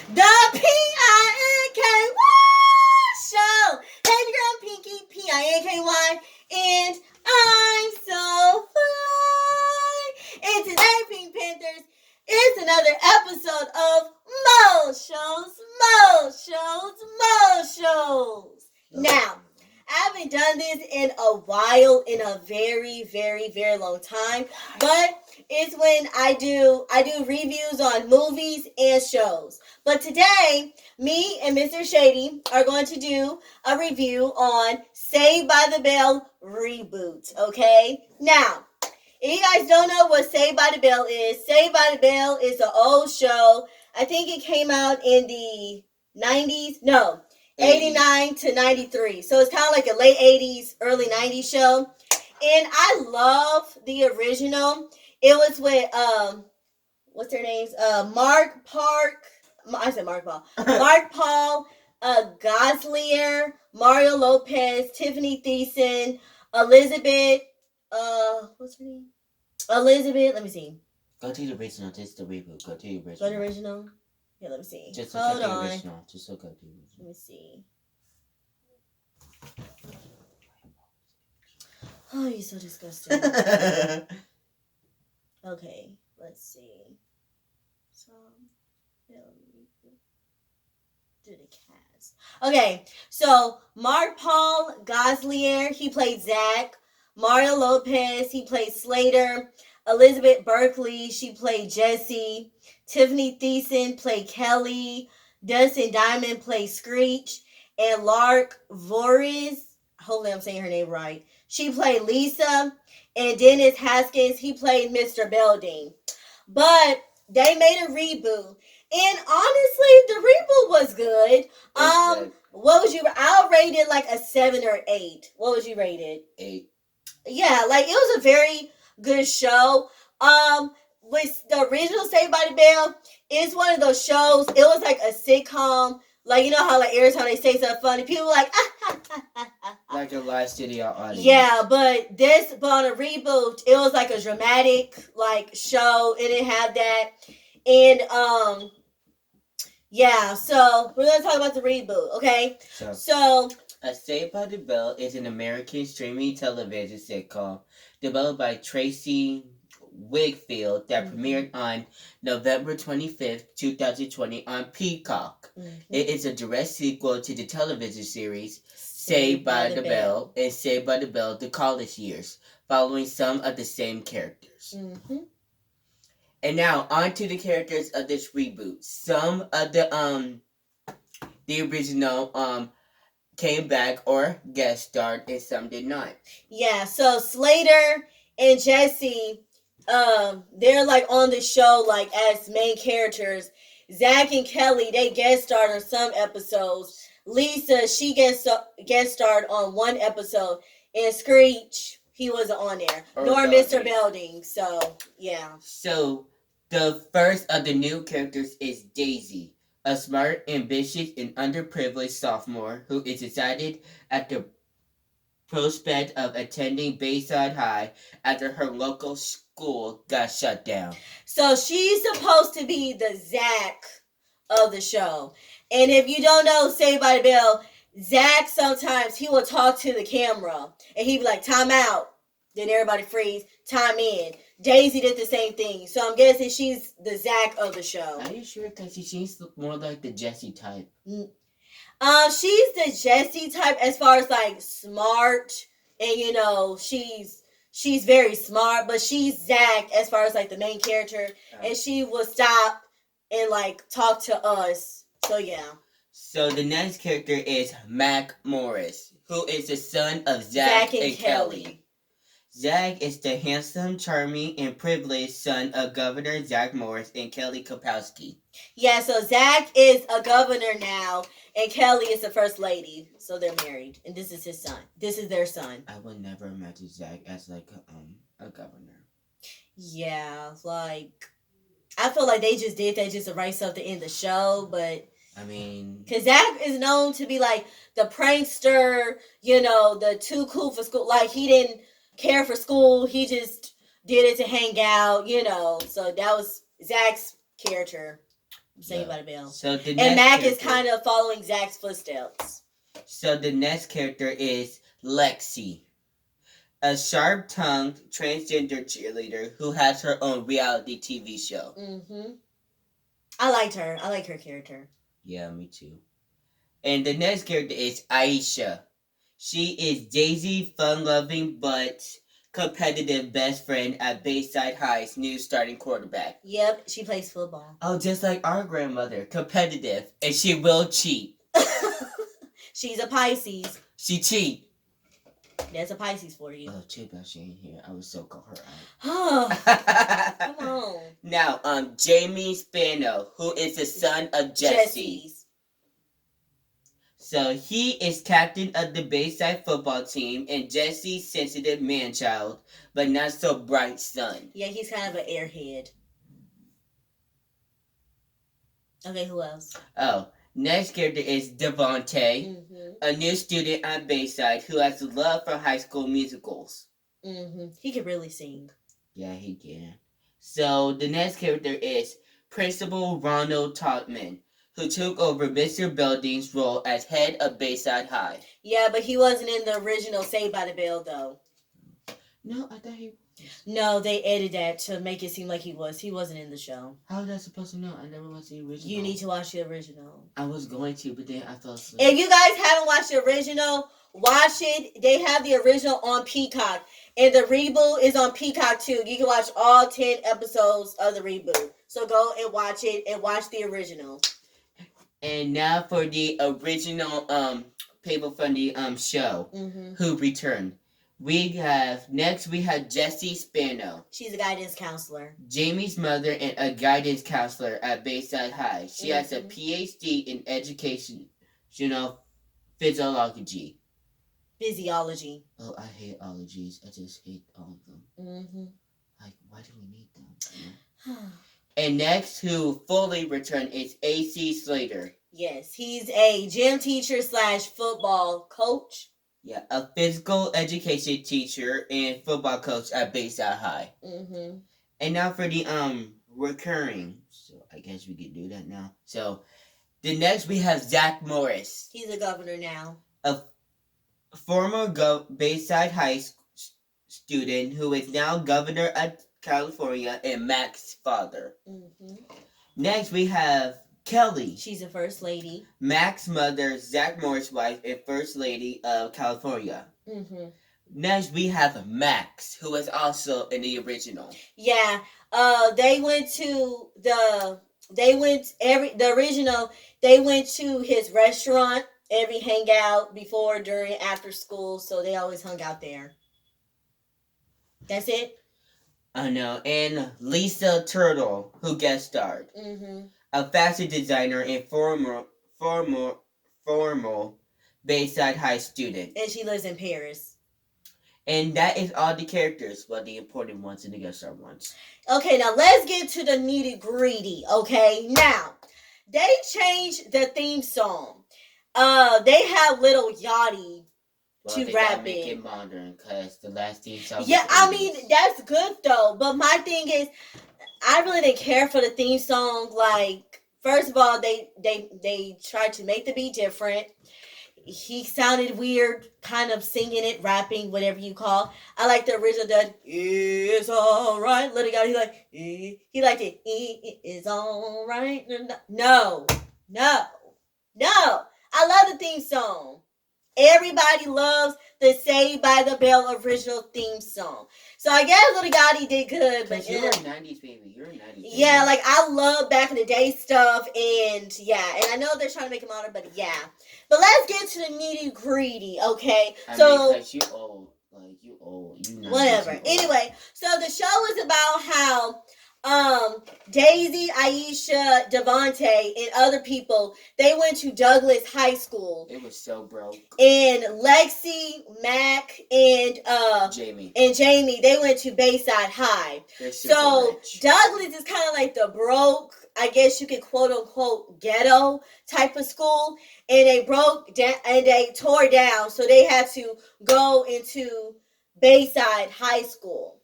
The P-I-N-K-Y show. Hey, your girl Pinky, P-I-N-K-Y, and I'm so fly. And today, Pink Panthers, it's another episode of Mo Shows. Now, I haven't done this in a while, in a very, very, very long time, but it's when I do reviews on movies and shows. But today, me and Mr. Shady are going to do a review on Saved by the Bell Reboot. Okay? Now, if you guys don't know what Saved by the Bell is an old show. I think it came out in the 90s. No, 89 to 93. So it's kind of like a late 80s, early 90s show. And I love the original. It was with what's their names? Mark Paul, Goslier, Mario Lopez, Tiffany Thiessen, Elizabeth, what's her name? Elizabeth, let me see. Go to the original, just the reboot. Go to the original. Go to the original? Yeah, let me see. Just look at the original. Just look at the original. Let me see. Oh, you're so disgusting. Okay, let's see. So, do the cast. Okay, so Mark Paul Goslier, he played Zach. Mario Lopez, he played Slater. Elizabeth Berkley, she played Jessie. Tiffany Thiessen played Kelly. Dustin Diamond played Screech. And Lark Voorhees, hopefully I'm saying her name right, she played Lisa. And Dennis Haskins, he played Mr. Belding. But they made a reboot. And honestly, the reboot was good. What was you? I'll rate it like a 7 or 8. What was you rated? 8. Yeah, like it was a very good show. With the original Saved by the Bell, it's one of those shows. It was like a sitcom. Like, you know how like every time they say something funny, people were like, like a live studio audience. Yeah, but on a reboot, it was like a dramatic like show, and it had that. And yeah, so we're gonna talk about the reboot, okay? So Saved by the Bell is an American streaming television sitcom developed by Tracy Wigfield that premiered on November 25th, 2020 on Peacock. It is a direct sequel to the television series Saved by the Bell and Saved by the Bell The College Years, following some of the same characters. And now, on to the characters of this reboot. Some of the original came back or guest starred, and some did not. Yeah, so Slater and Jessie, they're like on the show like as main characters. Zach and Kelly, they guest starred on some episodes. Lisa, she guest starred on one episode. And Screech, he wasn't on there. Nor Mr. Belding. So, yeah. So, the first of the new characters is Daisy, a smart, ambitious, and underprivileged sophomore who is excited at the prospect of attending Bayside High after her local school got shut down. So she's supposed to be the Zach of the show. And if you don't know Saved by the Bell, Zach sometimes he will talk to the camera and he'd be like, time out. Then everybody freeze, time in. Daisy did the same thing. So I'm guessing she's the Zach of the show. Are you sure? Because she seems more like the Jessie type. She's the Jessie type as far as like smart, and you know she's very smart, but she's Zach as far as like the main character, and she will stop and like talk to us. So yeah. So the next character is Mac Morris, who is the son of Zach and Kelly. Zach is the handsome, charming, and privileged son of Governor Zach Morris and Kelly Kapowski. Yeah, so Zach is a governor now, and Kelly is the first lady. So they're married, and this is his son. This is their son. I would never imagine Zach as like a governor. Yeah, like I feel like they just did that just to write something in the show, but I mean, because Zach is known to be like the prankster, you know, the too cool for school. Like he didn't care for school. He just did it to hang out, you know. So that was Zach's character. Saved by the Bell. So the and Mac character, is kind of following Zach's footsteps. So the next character is Lexi, a sharp-tongued transgender cheerleader who has her own reality TV show. Mm-hmm. I liked her. I like her character. Yeah, me too. And the next character is Aisha. She is Daisy, fun-loving but competitive best friend at Bayside High's new starting quarterback. Yep, she plays football. Oh, just like our grandmother, competitive, and she will cheat. She's a Pisces. She cheat. That's a Pisces for you. Oh, too bad she ain't here. I would so call her Oh, out. come on. Now, Jamie Spano, who is the son of Jesse. So he is captain of the Bayside football team and Jesse's sensitive man-child, but not so bright son. Yeah, he's kind of an airhead. Okay, who else? Oh, next character is Devontae, a new student at Bayside who has a love for high school musicals. He can really sing. Yeah, he can. So the next character is Principal Ronald Todman, who took over Mr. Belding's role as head of Bayside High. Yeah, but he wasn't in the original Saved by the Bell, though. No, I thought he was. No, they edited that to make it seem like he was. He wasn't in the show. How was I supposed to know? I never watched the original. You need to watch the original. I was going to, but then I fell asleep. If you guys haven't watched the original, watch it. They have the original on Peacock. And the reboot is on Peacock, too. You can watch all 10 episodes of the reboot. So go and watch it and watch the original. And now for the original people from the show who returned. We have Jessie Spano. She's a guidance counselor. Jamie's mother and a guidance counselor at Bayside High. She has a PhD in education, physiology. Physiology. Oh, I hate ologies. I just hate all of them. Like, why do we need them? And next, who fully returned, is A.C. Slater. Yes, he's a gym teacher / football coach. Yeah, a physical education teacher and football coach at Bayside High. And now for the recurring. So I guess we can do that now. So the next we have Zach Morris. He's a governor now. A former Bayside High student who is now governor of California and Mac's father. Next we have Kelly. She's a first lady. Mac's mother, Zach Morris' wife, and first lady of California. Next we have Max, who is also in the original. Yeah. They went to the original. They went to his restaurant every hangout before, during, after school. So they always hung out there. That's it. I know. And Lisa Turtle, who guest starred. A fashion designer and formal Bayside High student. And she lives in Paris. And that is all the characters. Well, the important ones and the guest star ones. Okay, now let's get to the nitty-gritty, okay? Now, they changed the theme song. They have Little Yachty to rap make it modern, because the last theme song. Yeah, I mean, that's good, though. But my thing is, I really didn't care for the theme song. Like, first of all, they tried to make the beat different. He sounded weird, kind of singing it, rapping, whatever you call. I like the original that it's all right. Let it go. He liked it. It's all right. No. I love the theme song. Everybody loves the Saved by the Bell original theme song. So I guess Lil Gotti did good. But you're a 90s baby. Yeah, like I love back in the day stuff. And yeah, and I know they're trying to make it modern, but yeah. But let's get to the nitty gritty, okay? I mean, because you old. Like, you old. You whatever. Anyway, so the show is about how Daisy, Aisha, Devontae, and other people, they went to Douglas High School. It was so broke. And Lexi, Mac, and Jamie, they went to Bayside High. So rich. Douglas is kind of like the broke, I guess you could quote unquote ghetto type of school. And they broke down and they tore down, so they had to go into Bayside High School.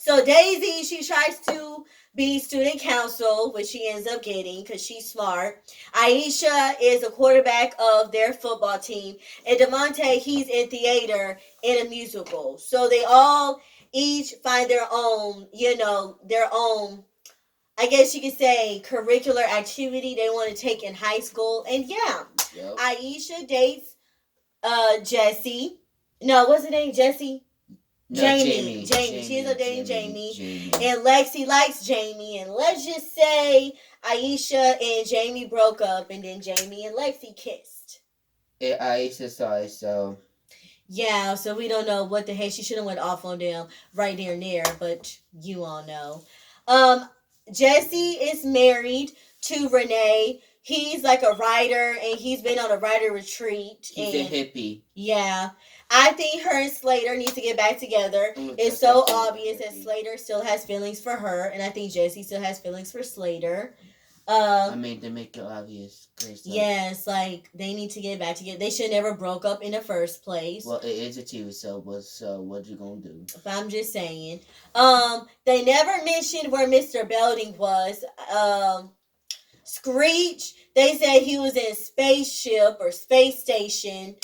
So Daisy, she tries to be student council, which she ends up getting because she's smart. Aisha is a quarterback of their football team, and Demonte, he's in theater in a musical. So they all each find their own, their own, I guess you could say, curricular activity they want to take in high school. And yeah, Yep. Aisha dates Jesse. No, what's her name? Jesse? No, Jamie. She ends up dating Jamie. And Lexi likes Jamie. And let's just say Aisha and Jamie broke up, and then Jamie and Lexi kissed. Aisha saw it, so. Yeah, so we don't know what the heck. She should have went off on them right there and there, but you all know. Jesse is married to Renee. He's like a writer, and he's been on a writer retreat. He's a hippie. Yeah. I think her and Slater need to get back together. It's so obvious that Slater still has feelings for her, and I think Jesse still has feelings for Slater. I mean, to make it obvious. Yes, like, they need to get back together. They should never broke up in the first place. Well, it is a TV show, so what you gonna do? I'm just saying. They never mentioned where Mr. Belding was. Screech, they said he was in spaceship or space station.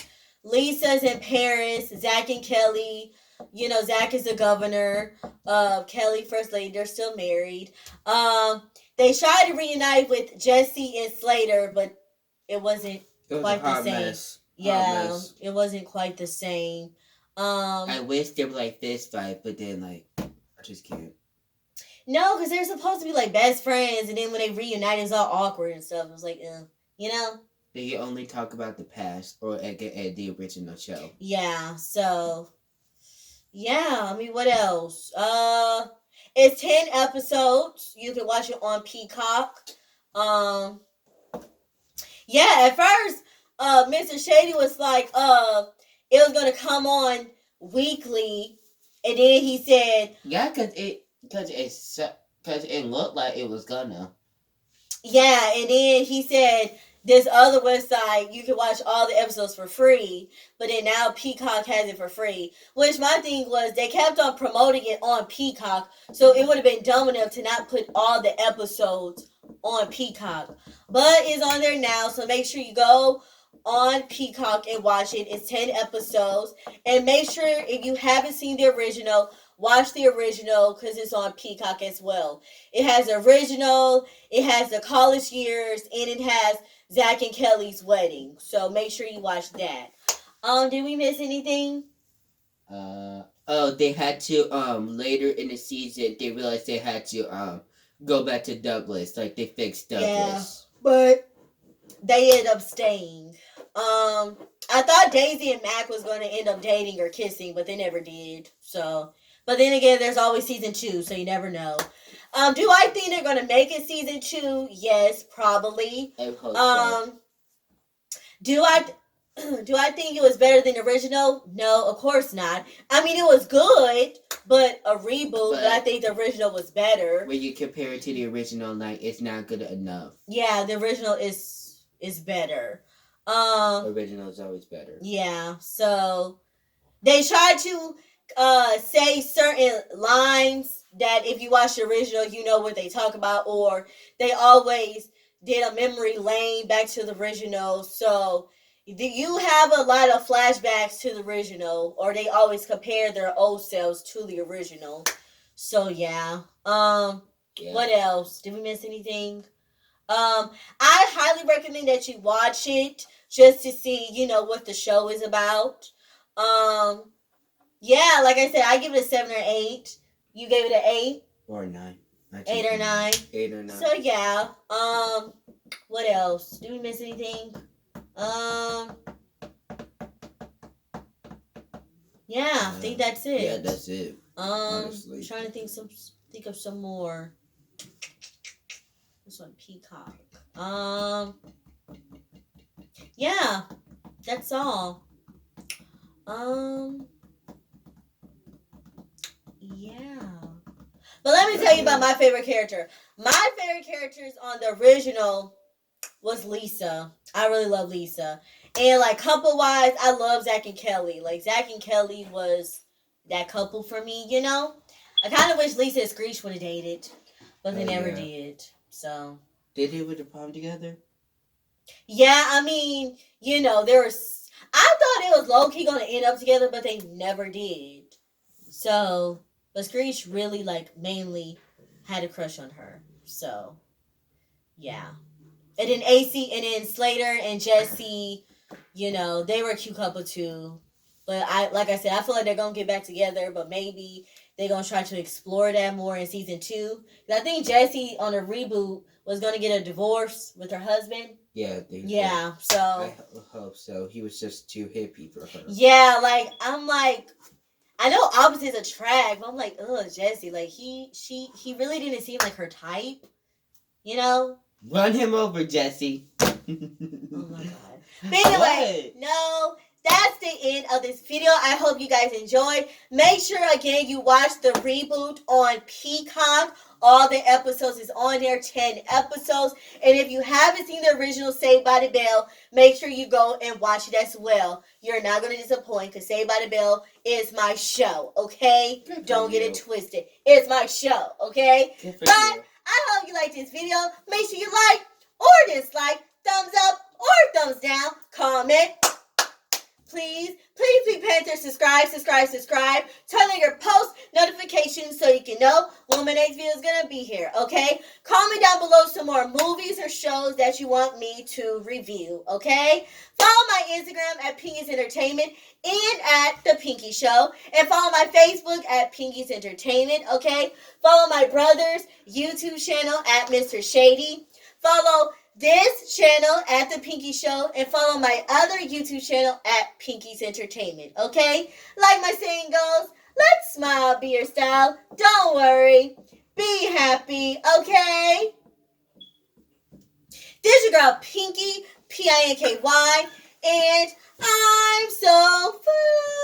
Lisa's in Paris. Zach and Kelly, Zach is the governor. Kelly first lady. They're still married. They tried to reunite with Jesse and Slater, but it wasn't quite the same. Mess. Yeah, it wasn't quite the same. I wish they were like this fight, but then I just can't. No, because they're supposed to be like best friends, and then when they reunite, it's all awkward and stuff. It was like, They only talk about the past or at the original show. Yeah, so yeah, I mean, what else? It's 10 episodes. You can watch it on Peacock. Yeah, at first, Mr. Shady was like, it was gonna come on weekly, and then he said, yeah, because it looked like it was gonna. Yeah, and then he said this other website you can watch all the episodes for free, but then now Peacock has it for free. Which my thing was they kept on promoting it on Peacock, so it would have been dumb enough to not put all the episodes on Peacock. But it's on there now, so make sure you go on Peacock and watch it. It's 10 episodes. And make sure if you haven't seen the original, watch the original because it's on Peacock as well. It has the original, it has the college years, and it has Zach and Kelly's wedding. So make sure you watch that. Did we miss anything? They had to later in the season they realized they had to go back to Douglas. Like they fixed Douglas. Yeah, but they ended up staying. I thought Daisy and Mac was going to end up dating or kissing, but they never did. So, but then again, there's always season 2, so you never know. Do I think they're going to make it season 2? Yes, probably. I hope so. Do I think it was better than the original? No, of course not. I mean, it was good, but a reboot. But I think the original was better. When you compare it to the original, like it's not good enough. Yeah, the original is better. Original is always better. Yeah, so they tried to say certain lines that if you watch the original, you know what they talk about, or they always did a memory lane back to the original. So you have a lot of flashbacks to the original, or they always compare their old selves to the original. So yeah. What else? Did we miss anything? I highly recommend that you watch it just to see, what the show is about. Yeah, like I said, I give it a 7 or 8. You gave it an 8? Or 9. 8 or 9? 8 or 9. So yeah. What else? Did we miss anything? Yeah, I think that's it. Yeah, that's it. Honestly. I'm trying to think of some more. This one, Peacock. Yeah, that's all. Yeah. But let me tell you about my favorite character. My favorite characters on the original was Lisa. I really love Lisa. And like couple wise, I love Zach and Kelly. Like Zach and Kelly was that couple for me, I kind of wish Lisa and Screech would have dated, but they never yeah. did. So Did they with the prom together? yeah, I mean, there was. I thought it was low key gonna end up together, but they never did. So, but Screech really mainly had a crush on her. So yeah, and then AC and then Slater and Jesse, they were a cute couple too. But like I said, I feel like they're gonna get back together, but maybe they're gonna try to explore that more in season 2. 'Cause I think Jessie on a reboot was gonna get a divorce with her husband. Yeah, I think Yeah, so I hope so. He was just too hippie for her. yeah, I'm like, I know opposites attract, but I'm like, ugh, Jesse, he really didn't seem like her type, you know. Run him over, Jesse. Oh my god. But anyway, no, that's the end of this video. I hope you guys enjoyed. Make sure again you watch the reboot on Peacock. All the episodes is on there, 10 episodes. And if you haven't seen the original Saved by the Bell, make sure you go and watch it as well. You're not going to disappoint because Saved by the Bell is my show, okay? Don't get it twisted. It's my show, okay? But I hope you liked this video. Make sure you like or dislike, thumbs up or thumbs down, comment. Please be paying attention. Subscribe. Turn on your post notifications so you can know when my next video is going to be here, okay? Comment down below some more movies or shows that you want me to review, okay? Follow my Instagram at Pinky's Entertainment and at The Pinky Show. And follow my Facebook at Pinky's Entertainment, okay? Follow my brother's YouTube channel at Mr. Shady. Follow this channel at The Pinky Show and follow my other YouTube channel at Pinky's Entertainment, okay? Like my saying goes, let's smile, be your style. Don't worry. Be happy, okay? This is your girl Pinky, Pinky, and I'm so fly.